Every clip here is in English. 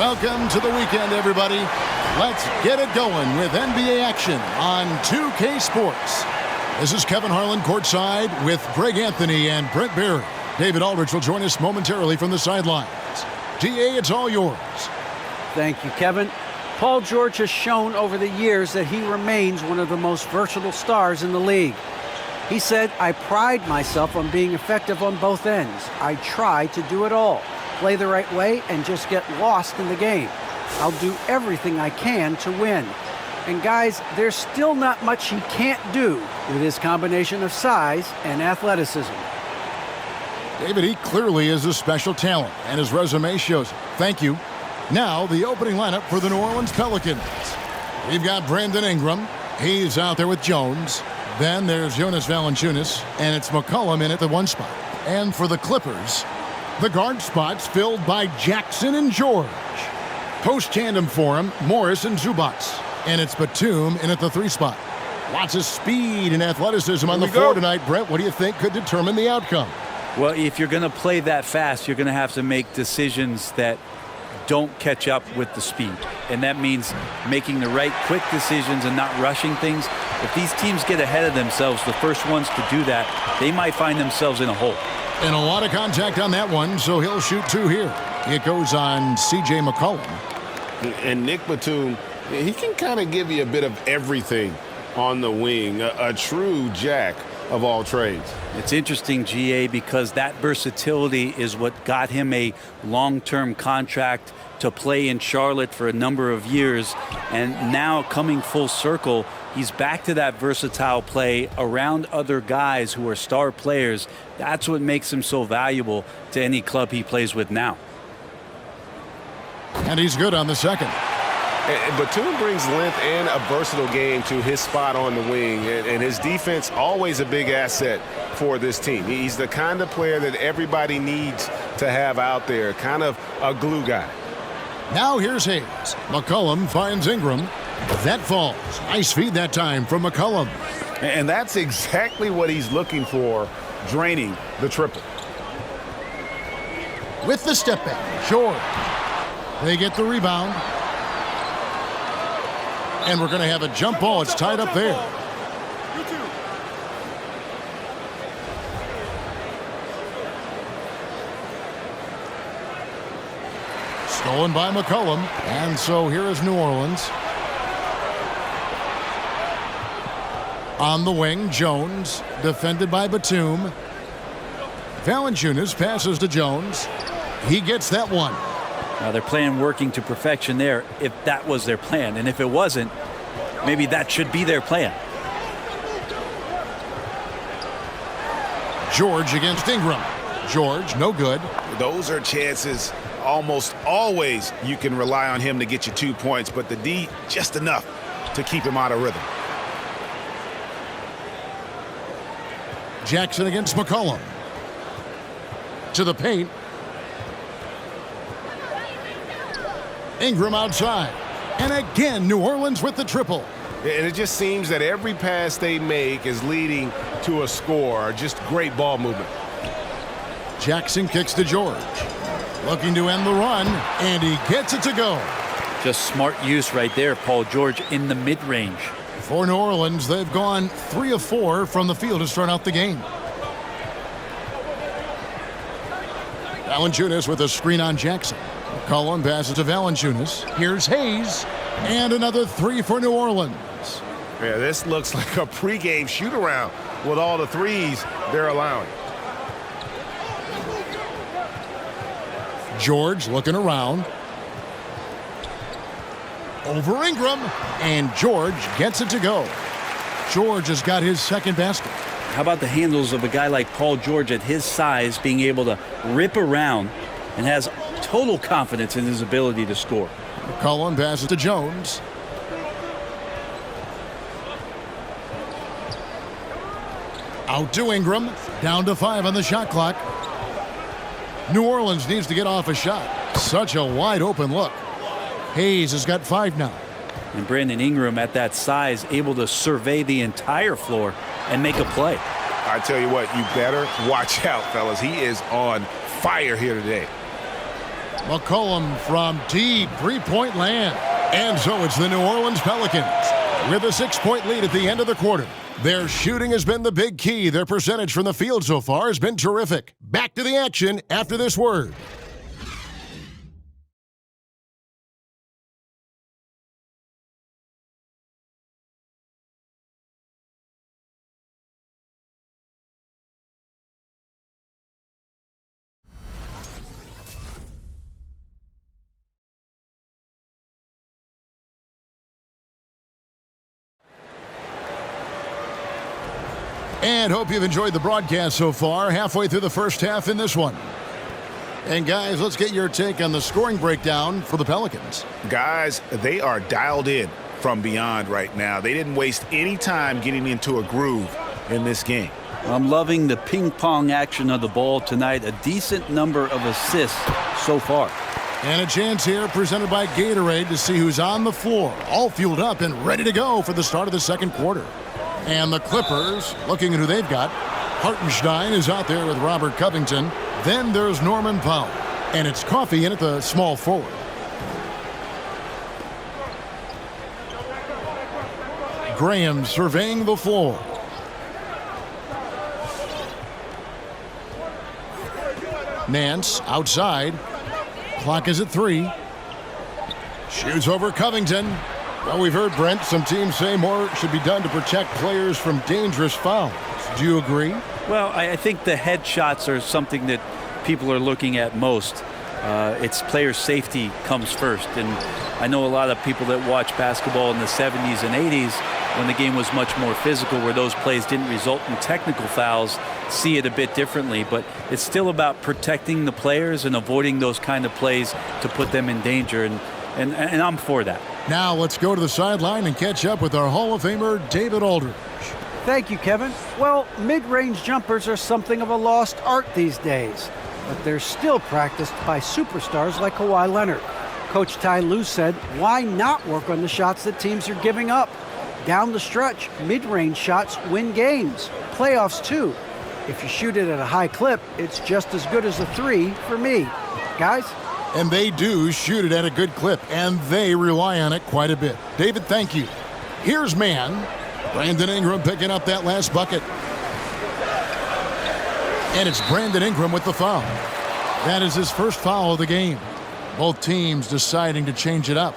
Welcome to the weekend, everybody. Let's get it going with NBA action on 2K Sports. This is Kevin Harlan courtside with Greg Anthony and Brent Barry. David Aldridge will join us momentarily from the sidelines. DA, it's all yours. Thank you, Kevin. Paul George has shown over the years that he remains one of the most versatile stars in the league. He said, "I pride myself on being effective on both ends. I try to do it all, play the right way, and just get lost in the game. I'll do everything I can to win." And guys, there's still not much he can't do with his combination of size and athleticism. David, he clearly is a special talent, and his resume shows it. Thank you. Now, the opening lineup for the New Orleans Pelicans. We've got Brandon Ingram. He's out there with Jones. Then there's Jonas Valanciunas, and it's McCollum in at the one spot. And for the Clippers, the guard spots filled by Jackson and George. Post tandem for him, Morris and Zubats. And it's Batum in at the three spot. Lots of speed and athleticism on the floor tonight. Brett, what do you think could determine the outcome? Well, if you're going to play that fast, you're going to have to make decisions that don't catch up with the speed. And that means making the right quick decisions and not rushing things. If these teams get ahead of themselves, the first ones to do that, they might find themselves in a hole. And a lot of contact on that one, so he'll shoot two here. It goes on C.J. McCollum. And Nick Batum, he can kind of give you a bit of everything on the wing, a true jack of all trades. It's interesting, GA, because that versatility is what got him a long-term contract to play in Charlotte for a number of years. And now coming full circle, he's back to that versatile play around other guys who are star players. That's what makes him so valuable to any club he plays with now. And he's good on the second. Batum brings length and a versatile game to his spot on the wing, and his defense always a big asset for this team. He's the kind of player that everybody needs to have out there, kind of a glue guy. Now here's Hayes. McCollum finds Ingram. That falls. Nice feed that time from McCollum. And that's exactly what he's looking for, draining the triple. With the step back, George. They get the rebound. And we're going to have a jump ball. It's tied up there. Stolen by McCollum. And so here is New Orleans. On the wing, Jones. Defended by Batum. Valanciunas passes to Jones. He gets that one. Now they're playing working to perfection there if that was their plan. And if it wasn't, maybe that should be their plan. George against Ingram. George, no good. Those are chances almost always you can rely on him to get you 2 points, but the D just enough to keep him out of rhythm. Jackson against McCollum. To the paint. Ingram outside. And again, New Orleans with the triple. And it just seems that every pass they make is leading to a score. Just great ball movement. Jackson kicks to George. Looking to end the run, and he gets it to go. Just smart use right there, Paul George, in the mid-range. For New Orleans, they've gone 3 of 4 from the field to start out the game. Valanciunas with a screen on Jackson. McCollum passes to Valanciunas. Here's Hayes. And another 3 for New Orleans. Yeah, this looks like a pregame shoot-around with all the threes they're allowing. George looking around. Over Ingram. And George gets it to go. George has got his second basket. How about the handles of a guy like Paul George at his size being able to rip around and has total confidence in his ability to score. McCollum passes to Jones. Out to Ingram. Down to 5 on the shot clock. New Orleans needs to get off a shot. Such a wide open look. Hayes has got 5 now. And Brandon Ingram at that size able to survey the entire floor and make a play. I tell you what, you better watch out, fellas. He is on fire here today. McCollum from deep three-point land. And so it's the New Orleans Pelicans with a 6-point lead at the end of the quarter. Their shooting has been the big key. Their percentage from the field so far has been terrific. Back to the action after this word. And hope you've enjoyed the broadcast so far. Halfway through the first half in this one. And guys, let's get your take on the scoring breakdown for the Pelicans. Guys, they are dialed in from beyond right now. They didn't waste any time getting into a groove in this game. I'm loving the ping pong action of the ball tonight. A decent number of assists so far. And a chance here presented by Gatorade to see who's on the floor. All fueled up and ready to go for the start of the second quarter. And the Clippers, looking at who they've got. Hartenstein is out there with Robert Covington. Then there's Norman Powell. And it's Coffey in at the small forward. Graham surveying the floor. Nance outside. Clock is at 3. Shoots over Covington. Well, we've heard, Brent, some teams say more should be done to protect players from dangerous fouls. Do you agree? Well, I think the headshots are something that people are looking at most. It's player safety comes first. And I know a lot of people that watch basketball in the 70s and 80s when the game was much more physical, where those plays didn't result in technical fouls, see it a bit differently. But it's still about protecting the players and avoiding those kind of plays to put them in danger. And I'm for that. Now let's go to the sideline and catch up with our Hall of Famer, David Aldridge. Thank you, Kevin. Well, mid-range jumpers are something of a lost art these days, but they're still practiced by superstars like Kawhi Leonard. Coach Ty Lue said, why not work on the shots that teams are giving up? Down the stretch, mid-range shots win games. Playoffs, too. If you shoot it at a high clip, it's just as good as a 3 for me. Guys? And they do shoot it at a good clip, and they rely on it quite a bit. David, thank you. Here's man. Brandon Ingram picking up that last bucket. And it's Brandon Ingram with the foul. That is his first foul of the game. Both teams deciding to change it up.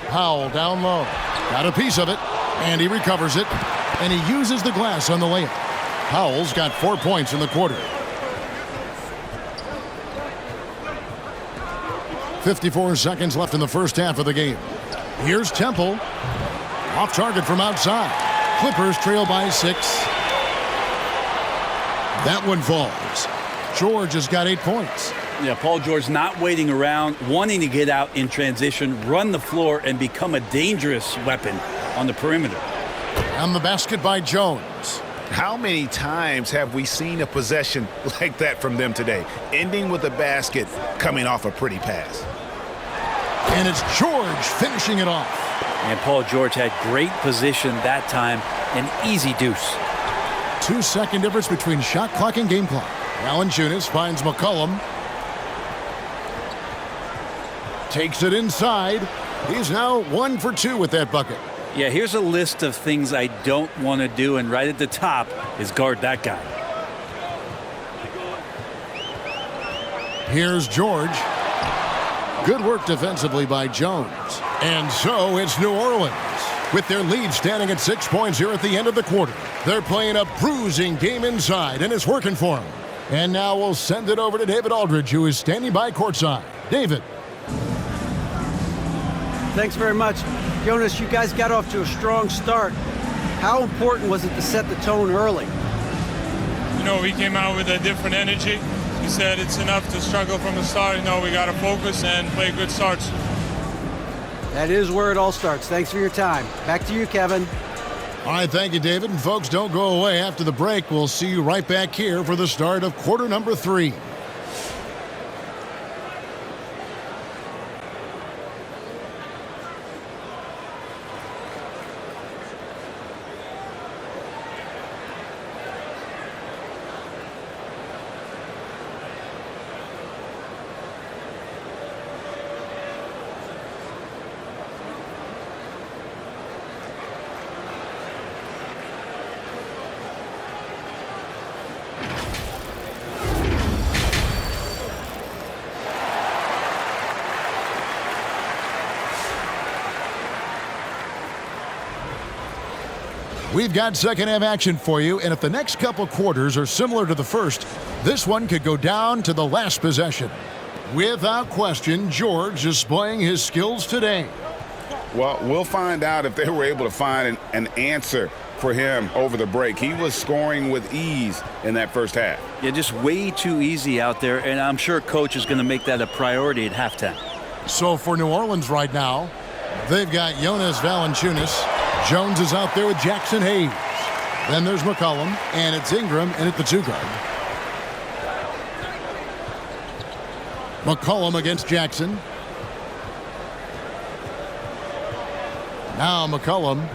Powell down low. Got a piece of it, and he recovers it, and he uses the glass on the layup. Powell's got 4 points in the quarter. 54 seconds left in the first half of the game. Here's Temple. Off target from outside. Clippers trail by 6. That one falls. George has got 8 points. Yeah, Paul George not waiting around, wanting to get out in transition, run the floor, and become a dangerous weapon on the perimeter. And the basket by Jones. How many times have we seen a possession like that from them today, ending with a basket coming off a pretty pass? And it's George finishing it off. And Paul George had great position that time, an easy deuce. 2-second difference between shot clock and game clock. Valanciunas finds McCollum. Takes it inside. He's now 1 for 2 with that bucket. Yeah, here's a list of things I don't want to do, and right at the top is guard that guy. Here's George. Good work defensively by Jones. And so it's New Orleans with their lead standing at 6 points here at the end of the quarter. They're playing a bruising game inside, and it's working for them. And now we'll send it over to David Aldridge, who is standing by courtside. David. Thanks very much. Jonas, you guys got off to a strong start. How important was it to set the tone early? You know, we came out with a different energy. We said it's enough to struggle from the start. You know, we got to focus and play good starts. That is where it all starts. Thanks for your time. Back to you, Kevin. All right, thank you, David. And folks, don't go away. After the break, we'll see you right back here for the start of quarter number 3. We've got second half action for you, and if the next couple quarters are similar to the first, this one could go down to the last possession. Without question, George displaying his skills today. Well, we'll find out if they were able to find an answer for him over the break. He was scoring with ease in that first half. Yeah, just way too easy out there, and I'm sure coach is going to make that a priority at halftime. So for New Orleans right now, they've got Jonas Valanciunas. Jones is out there with Jackson Hayes. Then there's McCollum, and it's Ingram in at the 2 guard. McCollum against Jackson. Now McCollum.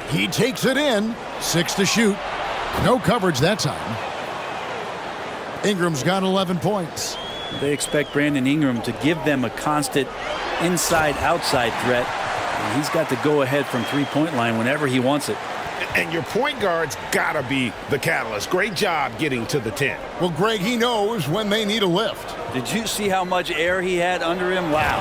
He takes it in. 6 to shoot. No coverage that time. Ingram's got 11 points. They expect Brandon Ingram to give them a constant inside-outside threat. And he's got to go ahead from three-point line whenever he wants it. And your point guard's got to be the catalyst. Great job getting to the 10. Well, Greg, he knows when they need a lift. Did you see how much air he had under him? Wow.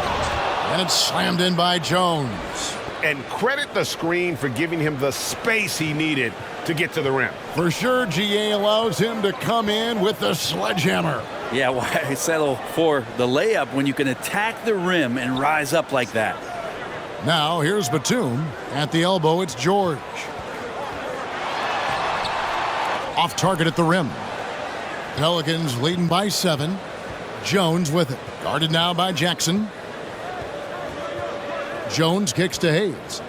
And it's slammed in by Jones. And credit the screen for giving him the space he needed to get to the rim. For sure, GA allows him to come in with the sledgehammer. Yeah, why settle for the layup when you can attack the rim and rise up like that? Now, here's Batum. At the elbow, it's George. Off target at the rim. Pelicans leading by 7. Jones with it. Guarded now by Jackson. Jones kicks to Hayes.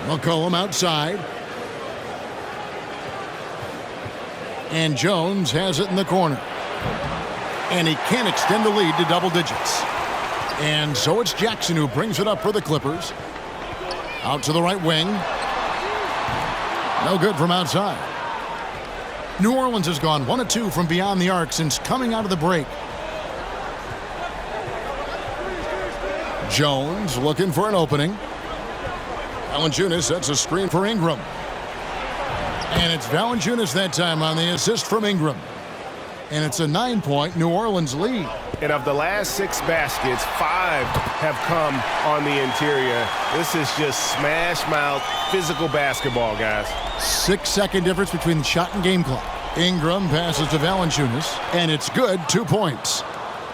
McCollum outside. And Jones has it in the corner. And he can't extend the lead to double digits. And so it's Jackson who brings it up for the Clippers. Out to the right wing. No good from outside. New Orleans has gone 1 of 2 from beyond the arc since coming out of the break. Jones looking for an opening. Valanciunas sets a screen for Ingram. And it's Valanciunas that time on the assist from Ingram. And it's a 9-point New Orleans lead. And of the last 6 baskets, 5 have come on the interior. This is just smash mouth physical basketball, guys. 6-second difference between the shot and game clock. Ingram passes to Valanciunas, and it's good, 2 points.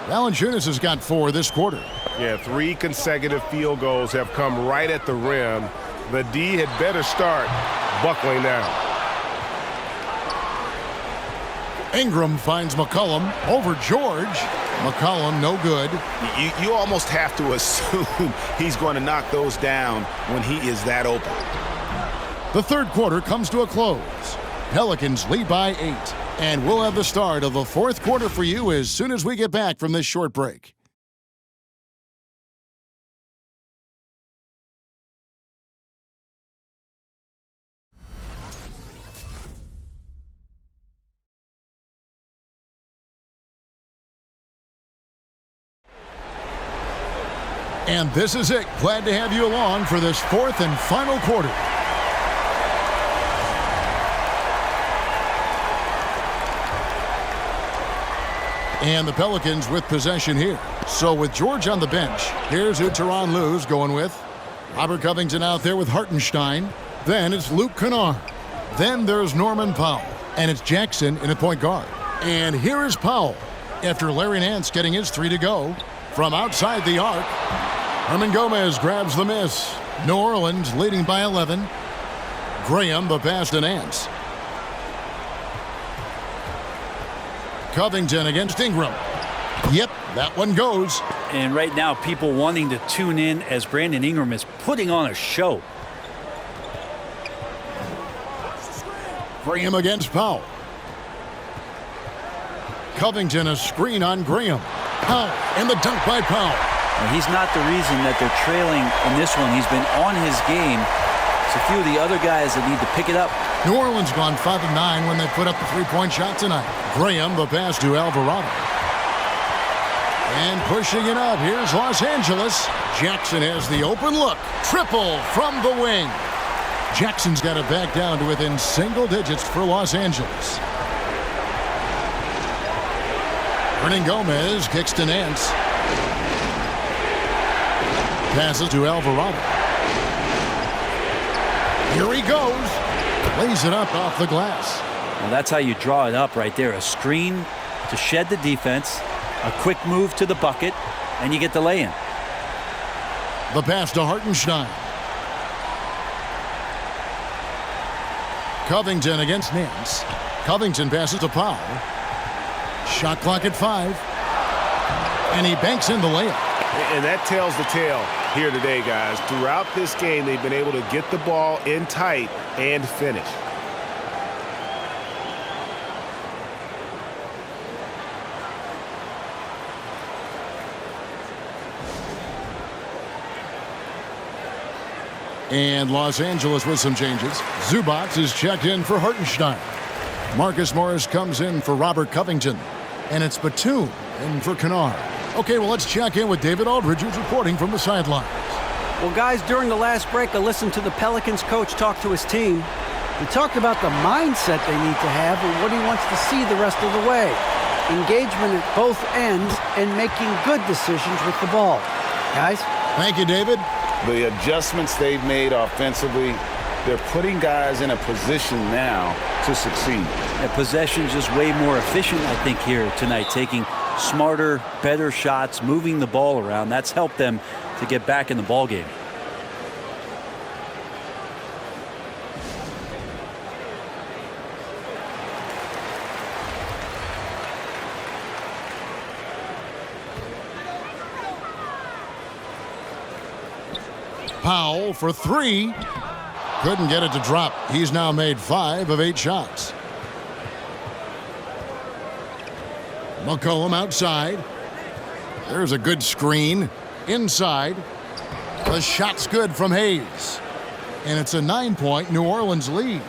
Valanciunas has got 4 this quarter. Yeah, 3 consecutive field goals have come right at the rim. The D had better start buckling down. Ingram finds McCollum over George. McCollum no good. You almost have to assume he's going to knock those down when he is that open. The third quarter comes to a close. Pelicans lead by 8. And we'll have the start of the fourth quarter for you as soon as we get back from this short break. And this is it. Glad to have you along for this fourth and final quarter. And the Pelicans with possession here. So with George on the bench, here's who Tyronn Lue's going with. Robert Covington out there with Hartenstein. Then it's Luke Kennard. Then there's Norman Powell. And it's Jackson in at point guard. And here is Powell. After Larry Nance getting his 3 to go. From outside the arc, Herman Gomez grabs the miss. New Orleans leading by 11. Graham the pass to Nance. Covington against Ingram. Yep, that one goes. And right now, people wanting to tune in as Brandon Ingram is putting on a show. Graham against Powell. Covington, a screen on Graham. Powell, and the dunk by Powell. Well, he's not the reason that they're trailing in this one. He's been on his game. It's a few of the other guys that need to pick it up. New Orleans gone 5 of 9 when they put up the three-point shot tonight. Graham, the pass to Alvarado. And pushing it up, here's Los Angeles. Jackson has the open look. Triple from the wing. Jackson's got it back down to within single digits for Los Angeles. Hernan Gomez kicks to Nance. Passes to Alvarado. Here he goes. Lays it up off the glass. Well, that's how you draw it up right there. A screen to shed the defense, a quick move to the bucket, and you get the lay-in. The pass to Hartenstein. Covington against Nance. Covington passes to Powell. Shot clock at 5. And he banks in the layup. And that tells the tale here today, guys. Throughout this game, they've been able to get the ball in tight and finish. And Los Angeles with some changes. Zubac is checked in for Hartenstein. Marcus Morris comes in for Robert Covington. And it's Batum in for Kennard. Okay, well, let's check in with David Aldridge, who's reporting from the sidelines. Well, guys, during the last break, I listened to the Pelicans coach talk to his team. He talked about the mindset they need to have and what he wants to see the rest of the way. Engagement at both ends and making good decisions with the ball. Guys? Thank you, David. The adjustments they've made offensively, they're putting guys in a position now to succeed. And possession's just way more efficient, I think, here tonight. Taking smarter, better shots, moving the ball around. That's helped them to get back in the ball game. Powell for 3. Couldn't get it to drop. He's now made 5 of 8 shots. McCollum outside. There's a good screen. Inside. The shot's good from Hayes. And it's a 9-point New Orleans lead.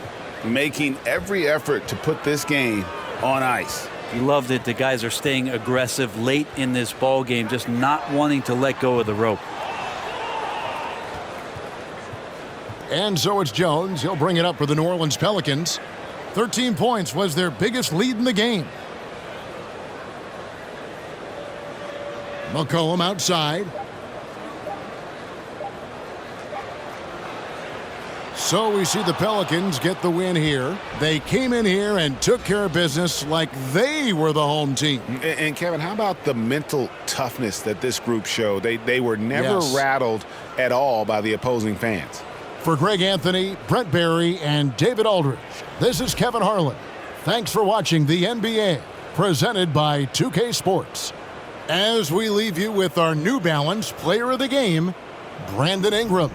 Making every effort to put this game on ice. You loved it. The guys are staying aggressive late in this ball game, just not wanting to let go of the rope. And so it's Jones. He'll bring it up for the New Orleans Pelicans. 13 points was their biggest lead in the game. McCollum outside. So we see the Pelicans get the win here. They came in here and took care of business like they were the home team. And Kevin, how about the mental toughness that this group showed? They were never rattled at all by the opposing fans. For Greg Anthony, Brent Barry, and David Aldridge, this is Kevin Harlan. Thanks for watching the NBA, presented by 2K Sports. As we leave you with our New Balance Player of the Game, Brandon Ingram.